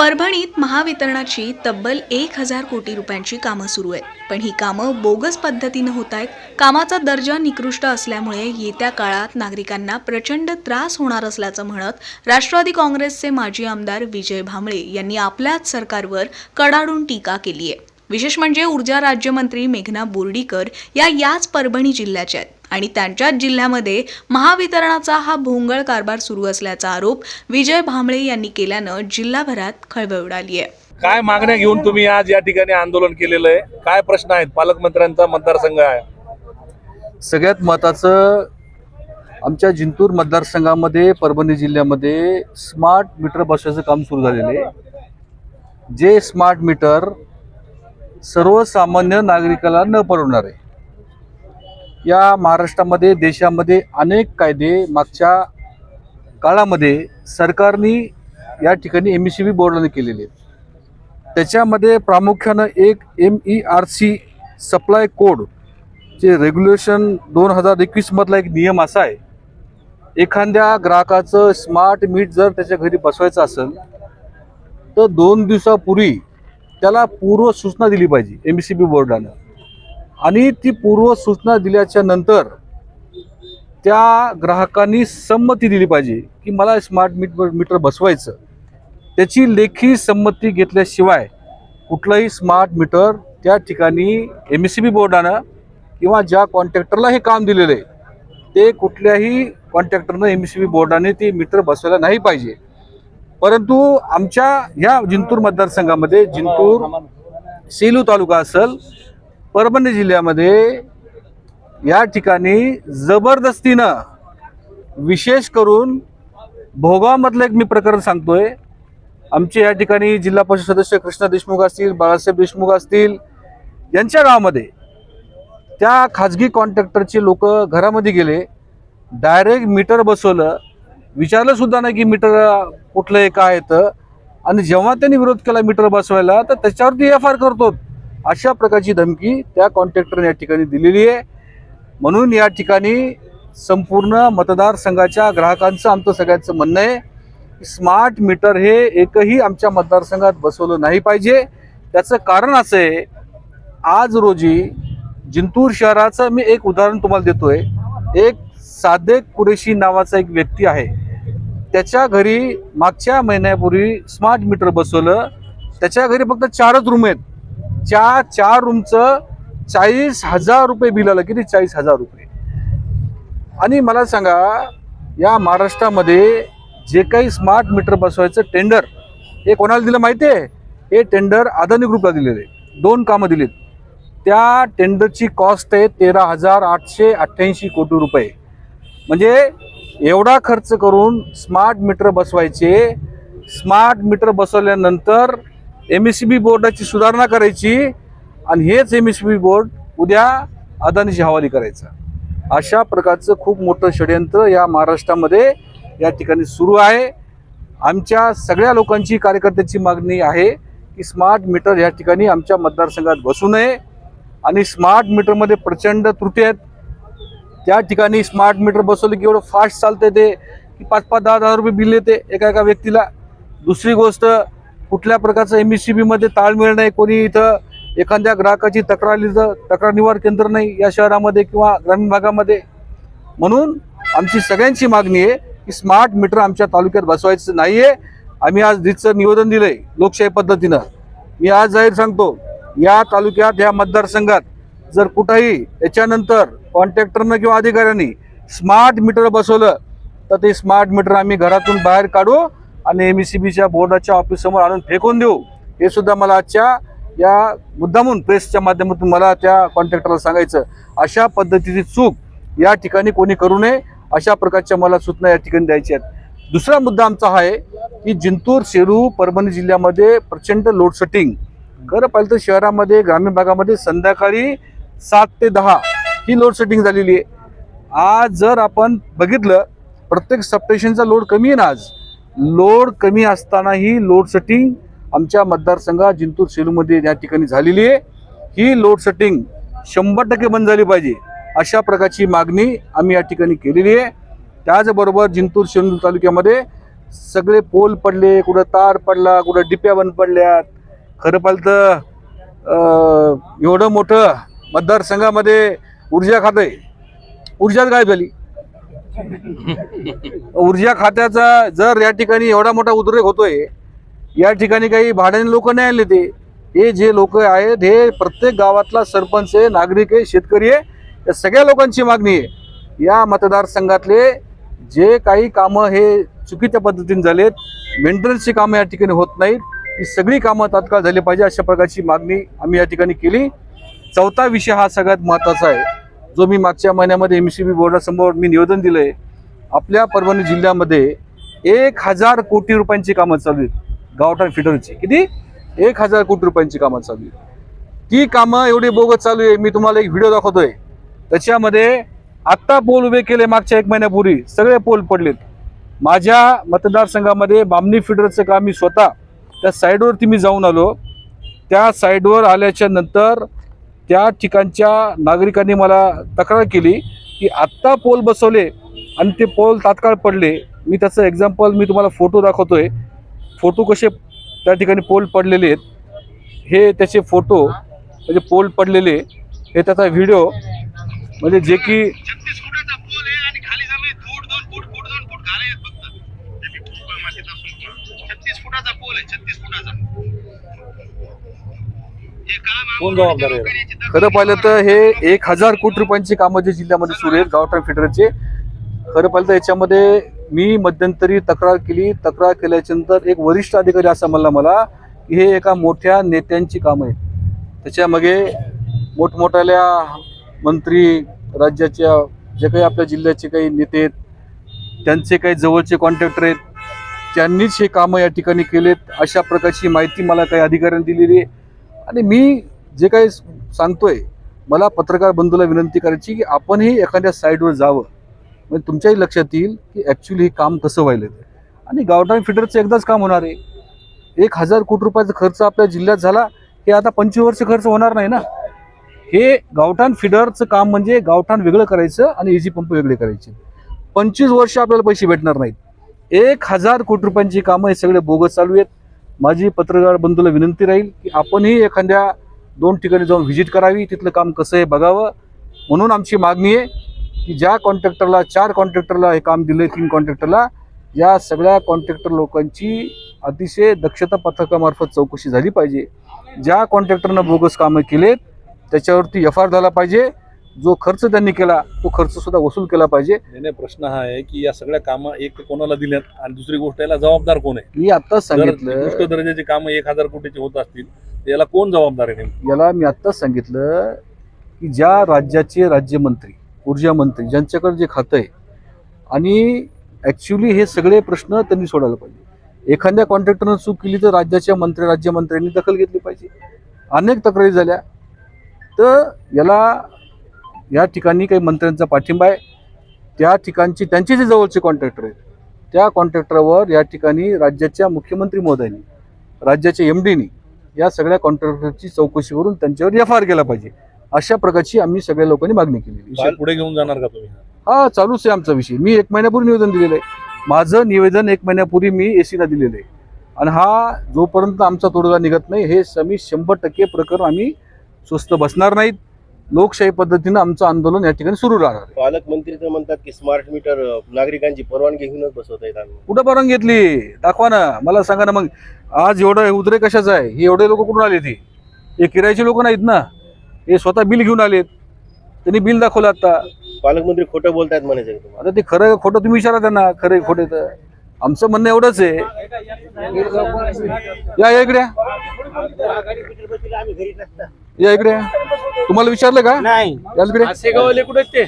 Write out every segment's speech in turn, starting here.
परभणीत महावितरणाची तब्बल 1000 कोटी रुपयांची कामं सुरू आहेत. पण ही कामं बोगस पद्धतीनं होत आहेत. कामाचा दर्जा निकृष्ट असल्यामुळे येत्या काळात नागरिकांना प्रचंड त्रास होणार असल्याचं म्हणत राष्ट्रवादी काँग्रेसचे माजी आमदार विजय भांबळे यांनी आपल्याच सरकारवर कडाडून टीका केली आहे. विशेष म्हणजे ऊर्जा राज्यमंत्री मेघना बोर्डीकर याच परभणी जिल्ह्याच्या आहेत आणि त्यांच्याच जिल्ह्यामध्ये महावितरणाचा हा भोंगळ कारभार सुरू असल्याचा आरोप विजय भांबळे यांनी केल्यानं जिल्हाभरात खळबळ उडाली आहे. काय मागण्या घेऊन तुम्ही आज या ठिकाणी आंदोलन केलेलं आहे? काय प्रश्न आहेत? पालकमंत्र्यांचा मतदारसंघ आहे. सगळ्यात महत्त्वाचं आमच्या जिंतूर मतदारसंघामध्ये परभणी जिल्ह्यामध्ये स्मार्ट मीटर बसवायचं काम सुरू झालेलं आहे. जे स्मार्ट मीटर सर्वसामान्य नागरिकाला न परवडणार आहे. या महाराष्ट्रामध्ये देशामध्ये अनेक कायदे मागच्या काळामध्ये सरकारने या ठिकाणी MECB बोर्डाने केलेले आहेत. त्याच्यामध्ये प्रामुख्यानं एक MERC सप्लाय कोड जे रेग्युलेशन 2021 मधला एक नियम असा आहे, एखाद्या ग्राहकाचं स्मार्ट मीट जर त्याच्या घरी बसवायचं असेल तर 2 दिवसापूर्वी त्याला पूर्व सूचना दिली पाहिजे MECB बोर्डानं. आणि ती पूर्व सूचना दिल्याच्या नंतर त्या ग्राहकांनी संमती दिली पाहिजे की मला स्मार्ट मीटर बसवायचं. त्याची लेखी संमती घेतल्याशिवाय कुठलंही स्मार्ट मीटर त्या ठिकाणी MECB बोर्डानं किंवा ज्या कॉन्ट्रॅक्टरला हे काम दिलेलं आहे ते कुठल्याही कॉन्ट्रॅक्टरनं MECB बोर्डाने ते मीटर बसवायला नाही पाहिजे. परंतु आमच्या ह्या जिंतूर मतदारसंघामध्ये जिंतूर सेलू तालुका असेल, परभणी जिल्ह्यामध्ये या ठिकाणी जबरदस्तीनं विशेष करून भोगावमधलं एक मी प्रकरण सांगतोय. आमचे या ठिकाणी जिल्हा परिषद सदस्य कृष्णा देशमुख असतील, बाळासाहेब देशमुख असतील, यांच्या गावामध्ये त्या खाजगी कॉन्ट्रॅक्टरचे लोक घरामध्ये गेले, डायरेक्ट मीटर बसवलं, विचारलं सुद्धा नाही की मीटर कुठलं आहे काय येतं. आणि जेव्हा त्यांनी विरोध केला मीटर बसवायला तर त्याच्यावरती FIR करतो. अशा प्रकारची धमकी त्या कॉन्ट्रॅक्टरने या ठिकाणी दिलेली आहे. म्हणून या ठिकाणी संपूर्ण मतदारसंघाच्या ग्राहकांचं आमचं सगळ्यांचं म्हणणं आहे की स्मार्ट मीटर हे एकही आमच्या मतदारसंघात बसवलं नाही पाहिजे. त्याचं कारण असं आहे, आज रोजी जिंतूर शहराचं मी एक उदाहरण तुम्हाला देतोय. एक सादेक कुरेशी नावाचा एक व्यक्ती आहे, त्याच्या घरी मागच्या महिन्यापूर्वी स्मार्ट मीटर बसवलं. त्याच्या घरी फक्त 4च रूम आहेत. 4 रूमचं 40,000 रुपये बिल आलं. किती? 40,000 रुपये. आणि मला सांगा, या महाराष्ट्रामध्ये जे काही स्मार्ट मीटर बसवायचं टेंडर हे कोणाला दिलं माहिती आहे? हे टेंडर अदानी ग्रुपला दिलेलं आहे. 2 कामं दिलीत. त्या टेंडरची कॉस्ट आहे 13,888 कोटी रुपये. म्हणजे एवढा खर्च करून स्मार्ट मीटर बसवायचे. स्मार्ट मीटर बसवल्यानंतर MECB बोर्डाची सुधारणा करायची आणि हेच MECB बोर्ड उद्या अदानीची हवाली करायचं. अशा प्रकारचं खूप मोठं षडयंत्र या महाराष्ट्रामध्ये या ठिकाणी सुरू आहे. आमच्या सगळ्या लोकांची, कार्यकर्त्यांची मागणी आहे की स्मार्ट मीटर या ठिकाणी आमच्या मतदारसंघात बसू नये. आणि स्मार्ट मीटरमध्ये प्रचंड त्रुटी आहेत. त्या ठिकाणी स्मार्ट मीटर बसवलं की एवढं फास्ट चालते ते की 5-5, 10-10 रुपये बिल येते एका व्यक्तीला. दुसरी गोष्ट, कुठल्या प्रकारचं MECB मध्ये ताळमेळ नाही. कोणी इथं एखाद्या ग्राहकाची तक्रार आली तर तक्रार निवारण केंद्र नाही या शहरामध्ये किंवा ग्रामीण भागामध्ये. म्हणून आमची सगळ्यांची मागणी आहे की स्मार्ट मीटर आमच्या तालुक्यात बसवायचं नाही आहे. आम्ही आज रीतसर निवेदन दिलंय लोकशाही पद्धतीनं. मी आज जाहीर सांगतो, या तालुक्यात, या मतदारसंघात जर कुठंही याच्यानंतर कॉन्ट्रॅक्टरनं किंवा अधिकाऱ्यांनी स्मार्ट मीटर बसवलं तर ते स्मार्ट मीटर आम्ही घरातून बाहेर काढू आणि MECBच्या बोर्डाच्या ऑफिससमोर आणून फेकून देऊ. हे सुद्धा मला आजच्या या मुद्दामून प्रेसच्या माध्यमातून मला त्या कॉन्ट्रॅक्टरला सांगायचं. अशा पद्धतीची चूक या ठिकाणी कोणी करू नये, अशा प्रकारच्या मला सूचना या ठिकाणी द्यायच्या आहेत. दुसरा मुद्दा आमचा हा आहे की जिंतूर, सेलू, परभणी जिल्ह्यामध्ये प्रचंड लोड शेडिंग. खरं पाहिलं तर शहरामध्ये, ग्रामीण भागामध्ये संध्याकाळी 7 ते 10 ही लोड शेडिंग झालेली आहे. आज जर आपण बघितलं, प्रत्येक सबस्टेशनचा लोड कमी आहे ना. आज लोड कमी असतानाही लोड शेडिंग आमच्या मतदारसंघात जिंतूर सेलूमध्ये या ठिकाणी झालेली आहे. ही लोड शेडिंग 100% बंद झाली पाहिजे, अशा प्रकारची मागणी आम्ही या ठिकाणी केलेली आहे. त्याचबरोबर जिंतूर सेलू तालुक्यामध्ये सगळे पोल पडले, कुठं तार पडला, कुठं डिप्या बंद पडल्यात. खरं पाहिलं तर एवढं मोठं मतदारसंघामध्ये ऊर्जा खातं आहे, ऊर्जाच गायब झाली. ऊर्जा खात्याचा जर या ठिकाणी एवढा मोठा उद्रेक होतोय, या ठिकाणी काही भाड्याने लोक नाही आले. ते हे जे लोक आहेत हे प्रत्येक गावातला सरपंच आहे, नागरिक आहे, शेतकरी आहे, या सगळ्या लोकांची मागणी आहे. या मतदारसंघातले जे काही कामं हे चुकीच्या पद्धतीने झालेत, मेंटेनन्सची कामं या ठिकाणी होत नाहीत, ही सगळी कामं तात्काळ झाली पाहिजे अशा प्रकारची मागणी आम्ही या ठिकाणी केली. चौथा विषय हा सगळ्यात महत्त्वाचा आहे, जो मी मागच्या महिन्यामध्ये MCB बोर्डासमोर मी निवेदन दिलंय. आपल्या परभणी जिल्ह्यामध्ये 1000 कोटी रुपयांची कामं चालू आहेत गावठाण फिडरची. किती? 1000 कोटी रुपयांची कामं चालू आहेत. ती कामं एवढी बोगस चालू आहे. मी तुम्हाला एक व्हिडिओ दाखवतोय, त्याच्यामध्ये आत्ता पोल उभे केले, मागच्या 1 महिन्यापूर्वी सगळे पोल पडलेत. माझ्या मतदारसंघामध्ये बामणी फिडरचं काम मी स्वतः त्या साईडवरती मी जाऊन आलो. त्या साईडवर आल्याच्या नंतर त्या ठिकाणच्या नागरिकांनी मला तक्रार केली की आत्ता पोल बसवले आणि ते पोल तात्काळ पडले. मी त्याचं एक्झाम्पल मी तुम्हाला फोटो दाखवतोय. फोटो कसे त्या ठिकाणी पोल पडलेले आहेत, हे त्याचे फोटो म्हणजे पोल पडलेले, हे त्याचा व्हिडिओ, म्हणजे जे की 36 फुटाचा पोल आहे आणि खाली जमीन फूट 2 फूट खाली फक्त. 36 फुटाचा पोल आहे, 36 फुटाचा. हे काम कोण जबाबदार आहे? खरं पाहिलं तर हे 1000 कोटी रुपयांची कामं जे जिल्ह्यामध्ये सुरू आहेत गावठाण फिडरचे. खरं पाहिलं तर याच्यामध्ये मी मध्यंतरी तक्रार केली. तक्रार केल्याच्या नंतर एक वरिष्ठ अधिकारी असं म्हणला मला की हे एका मोठ्या नेत्यांची कामं आहेत. त्याच्यामागे मोठमोठ्याल्या मंत्री, राज्याच्या जे काही आपल्या जिल्ह्याचे काही नेते आहेत, त्यांचे काही जवळचे कॉन्ट्रॅक्टर आहेत, त्यांनीच हे कामं या ठिकाणी केलेत, अशा प्रकारची माहिती मला काही अधिकाऱ्यांनी दिलेली आहे. आणि मी जे काही सांगतोय, मला पत्रकार बंधूला विनंती करायची की आपणही एखाद्या साईडवर जावं, म्हणजे तुमच्याही लक्षात येईल की ॲक्च्युली हे काम कसं व्हायलं. आणि गावठाण फिडरचं एकदाच काम होणार आहे. 1000 कोटी रुपयाचा खर्च आपल्या जिल्ह्यात झाला, हे आता 25 वर्ष खर्च होणार नाही ना. हे गावठाण फिडरचं काम म्हणजे गावठाण वेगळं करायचं आणि इजी पंप वेगळे करायचे. 25 वर्ष आपल्याला पैसे भेटणार नाहीत. 1000 कोटी रुपयांची कामं हे सगळे बोगस चालू आहेत. माझी पत्रकार बंधूला विनंती राहील की आपणही एखाद्या 2 ठिकाणी जाऊन व्हिजिट करावी, तिथलं काम कसं आहे बघावं. म्हणून आमची मागणी आहे की ज्या कॉन्ट्रॅक्टरला 4 कॉन्ट्रॅक्टरला हे काम दिलं, 3 कॉन्ट्रॅक्टरला, या सगळ्या कॉन्ट्रॅक्टर लोकांची अतिशय दक्षता पथकामार्फत चौकशी झाली पाहिजे. ज्या कॉन्ट्रॅक्टरनं बोगस कामं केलेत त्याच्यावरती FIR झाला पाहिजे. जो खर्च त्यांनी केला तो खर्च सुद्धा वसूल केला पाहिजे. नाही, प्रश्न हा आहे की या सगळ्या कामं एक कोणाला दिल्यात आणि दुसरी गोष्ट याला जबाबदार कोण आहे? मी आत्ताच जर सांगितलं, निकृष्ट दर्जाची कामं 1000 कोटीची होत असतील तर याला कोण जबाबदार आहे नेमकं? याला मी आत्ताच सांगितलं की ज्या राज्याचे राज्यमंत्री, ऊर्जा मंत्री, ज्यांच्याकडे जे खातं आहे, आणि ॲक्च्युली हे सगळे प्रश्न त्यांनी सोडायला पाहिजे. एखाद्या कॉन्ट्रॅक्टरनं चूक केली तर राज्याच्या राज्यमंत्र्यांनी दखल घेतली पाहिजे. अनेक तक्रारी झाल्या, तर याला या ठिकाणी काही मंत्र्यांचा पाठिंबा आहे. त्या ठिकाणची त्यांचे जे जवळचे कॉन्ट्रॅक्टर आहेत त्या कॉन्ट्रॅक्टरवर या ठिकाणी राज्याच्या मुख्यमंत्री महोदयांनी, राज्याच्या MDनी या सगळ्या कॉन्ट्रॅक्टरची चौकशी करून त्यांच्यावर FIR केला पाहिजे. अशा प्रकारची आम्ही सगळ्या लोकांनी मागणी केलेली. विषय पुढे घेऊन जाणार का तुम्ही? हा चालूच आहे आमचा विषय. मी 1 महिन्यापूर्वी निवेदन दिलेलं आहे. माझं निवेदन 1 महिन्यापूर्वी मी AC ला दिलेलं आहे. आणि हा जोपर्यंत आमचा तोडगा निघत नाही, हे 100% प्रकरण आम्ही स्वस्त बसणार नाहीत. लोकशाही पद्धतीनं आमचं आंदोलन या ठिकाणी सुरू राहणार आहे. पालकमंत्री तर म्हणतात की स्मार्ट मीटर नागरिकांची परवानगी घेऊनच बसवता येतात. कुठं परवानगी घेतली? दाखवा ना, मला सांगा ना. मग आज एवढं उद्रेक कशाचं आहे? हे एवढे लोक कुठून आले? हे किरायचे लोक नाहीत ना, हे स्वतः बिल घेऊन आलेत. त्यांनी बिल दाखवलं. आता पालकमंत्री खोटं बोलतायत म्हणायचं तुम्हाला? आता ते खरं खोटं तुम्ही विचारा त्यांना, खरं खोटे. तर आमचं म्हणणं एवढंच आहे. या इकडे, या इकडे. तुम्हाला विचारलं का? नाही. या इकडे. असे गावले कुठे ते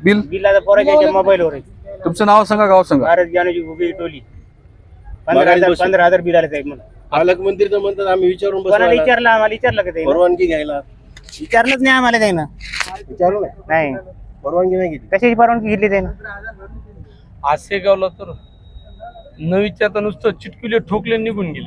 बिल बिलाचा पोराच्या मोबाईलवर तुमचं नाव सांगा, गाव सांगा. भारत ज्ञानाची भुगी टोली 15,000 बिल आले साहेब. म्हणून पालकमंत्री तर म्हणतात आम्ही विचारून विचारलं, आम्हाला विचारलं का ते परवानगी घ्यायला? विचारलंच नाही आम्हाला त्यानं. विचारलं नाही, परवानगी नाही घेतली. कशाची परवानगी घेतली त्यानं? असे गावला तर न विचारता नुसतं चिटकुले ठोकले निघून गेले.